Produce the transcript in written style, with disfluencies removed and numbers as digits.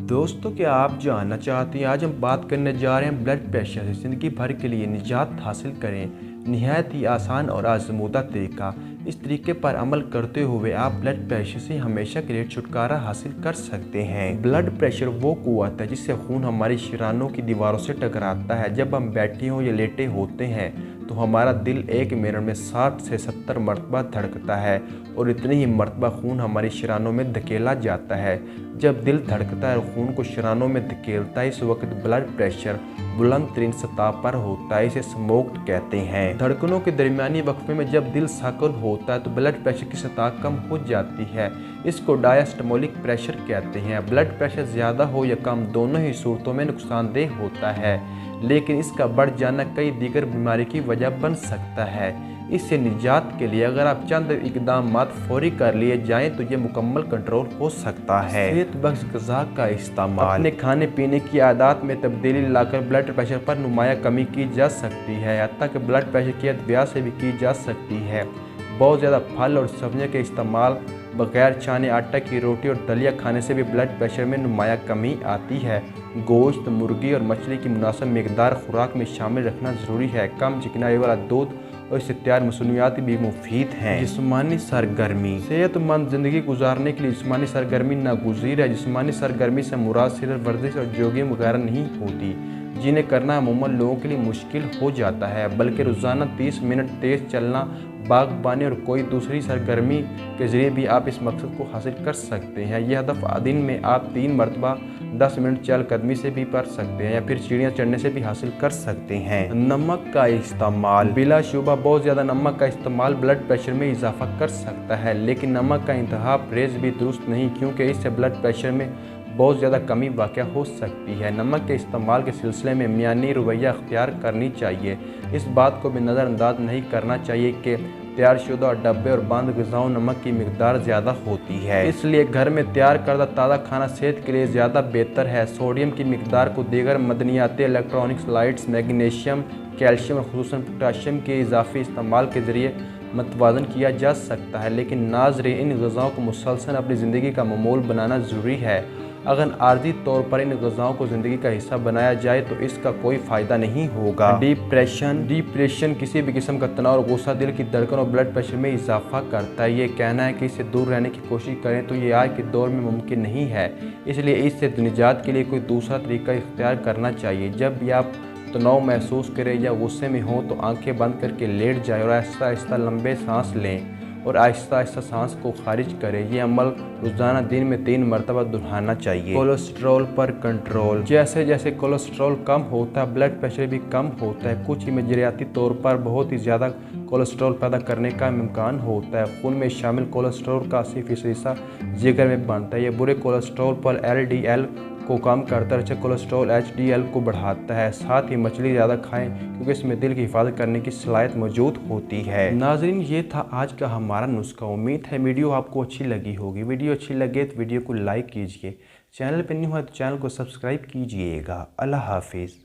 दोस्तों, क्या आप जानना चाहते हैं? आज हम बात करने जा रहे हैं ब्लड प्रेशर से ज़िंदगी भर के लिए निजात हासिल करें। निहायत ही आसान और आजमूदा तरीका। इस तरीके पर अमल करते हुए आप ब्लड प्रेशर से हमेशा के लिए छुटकारा हासिल कर सकते हैं। ब्लड प्रेशर वो कुव्वत है जिससे खून हमारी शरीरों की दीवारों से टकराता है। जब हम बैठे हों या लेटे होते हैं तो हमारा दिल एक मिनट में 60 से 70 मरतबा धड़कता है और इतनी ही मरतबा खून हमारी शरीरों में धकेला जाता है। जब दिल धड़कता है और खून को शरीरों में धकेलता है, इस वक्त ब्लड प्रेशर बुलंद तरीन सतह पर होता है। इसे स्मोक्ड कहते हैं। धड़कनों के दरमियानी वक्फे में जब दिल साकल होता है तो ब्लड प्रेशर की सतह कम हो जाती है। इसको डायस्टोलिक प्रेशर कहते हैं। ब्लड प्रेशर ज़्यादा हो या कम, दोनों ही सूरतों में नुकसानदेह होता है, लेकिन इसका बढ़ जाना कई दीगर बीमारी की वजह बन सकता है। इससे निजात के लिए अगर आप चंद इकदाम फौरी कर लिए जाएं तो ये मुकम्मल कंट्रोल हो सकता है। सेहत बख्श ग़िज़ा का इस्तेमाल। अपने खाने पीने की आदत में तब्दीली लाकर ब्लड प्रेशर पर नुमायाँ कमी की जा सकती है। हत्ता कि ब्लड प्रेशर की अद्वियात से भी की जा सकती है। बहुत ज़्यादा फल और सब्जियों के इस्तेमाल, बगैर छाने आटा की रोटी और दलिया खाने से भी ब्लड प्रेशर में नुमायाँ कमी आती है। गोश्त, मुर्गी और मछली की मुनासिब मिकदार खुराक में शामिल रखना ज़रूरी है। कम चिकनाई वाला दूध और इससे तैयार मसूलियात भी मुफीद हैं। जिस्मानी सरगर्मी। सेहतमंद ज़िंदगी गुजारने के लिए जिस्मानी सरगर्मी नागुज़ीर है। जिस्मानी सरगर्मी से मुराद सिर्फ वर्जिश और जॉगिंग वगैरह नहीं होती, जिन्हें करना अमूमन लोगों के लिए मुश्किल हो जाता है, बल्कि रोज़ाना 30 मिनट तेज़ चलना, बागबानी और कोई दूसरी सरगर्मी के ज़रिए भी आप इस मकसद को हासिल कर सकते हैं। यह हदफ दिन में आप 3 मरतबा 10 मिनट चहलकदमी से भी कर सकते हैं या फिर सीढ़ियाँ चढ़ने से भी हासिल कर सकते हैं। नमक का इस्तेमाल। बिलाशुबा बहुत ज़्यादा नमक का इस्तेमाल ब्लड प्रेशर में इजाफा कर सकता है, लेकिन नमक का इंतहा परहेज़ भी दुरुस्त नहीं, क्योंकि इससे ब्लड प्रेशर में बहुत ज़्यादा कमी वाक़या हो सकती है। नमक के इस्तेमाल के सिलसिले में मियानी रवैया अख्तियार करनी चाहिए। इस बात को भी नज़रअंदाज नहीं करना चाहिए कि तैयारशुदा और डब्बे और बंद ग़िज़ाओं नमक की मिकदार ज़्यादा होती है, इसलिए घर में तैयार करदा ताज़ा खाना सेहत के लिए ज़्यादा बेहतर है। सोडियम की मिकदार को दीगर मदनियाती, इलेक्ट्रॉनिक्स, लाइट्स, मैग्नीशियम, कैल्शियम और खुसूसन पोटाशियम के इजाफी इस्तेमाल के ज़रिए मतवाज़न किया जा सकता है, लेकिन नाज़रीन, इन ग़िज़ाओं को मुसलसल अपनी ज़िंदगी का मामूल बनाना ज़रूरी है। अगर आर्जी तौर पर इन ग़िज़ाओं को ज़िंदगी का हिस्सा बनाया जाए तो इसका कोई फ़ायदा नहीं होगा। डिप्रेशन किसी भी किस्म का तनाव और गुस्सा दिल की धड़कन और ब्लड प्रेशर में इजाफा करता है। ये कहना है कि इससे दूर रहने की कोशिश करें तो ये आज के दौर में मुमकिन नहीं है, इसलिए इससे निजात के लिए कोई दूसरा तरीका इख्तियार करना चाहिए। जब भी आप तनाव महसूस करें या गुस्से में हों तो आंखें बंद करके लेट जाएं और आहिस्ता आहिस्ता लंबे सांस लें और आहिस्ता आहिस्ता सांस को खारिज करें। ये अमल रोज़ाना दिन में 3 मरतबा दोहराना चाहिए। कोलेस्ट्रॉल पर कंट्रोल। जैसे जैसे कोलेस्ट्रॉल कम होता है, ब्लड प्रेशर भी कम होता है। कुछ इमेजियाती तौर पर बहुत ही ज़्यादा कोलेस्ट्रॉल पैदा करने का इम्कान होता है। खून में शामिल कोलेस्ट्रॉल का 80% हिस्सा जिगर में बनता है। यह बुरे कोलेस्ट्रॉल पर LDL को कम करता है, अच्छा कोलेस्ट्रॉल HDL को बढ़ाता है। साथ ही मछली ज़्यादा खाएं क्योंकि इसमें दिल की हिफाजत करने की सलाहियत मौजूद होती है। नाज़रीन, ये था आज का हमारा नुस्खा। उम्मीद है वीडियो आपको अच्छी लगी होगी। वीडियो अच्छी लगे तो वीडियो को लाइक कीजिए, चैनल पर न्यू है तो चैनल को सब्सक्राइब कीजिएगा। अल्लाह हाफिज़।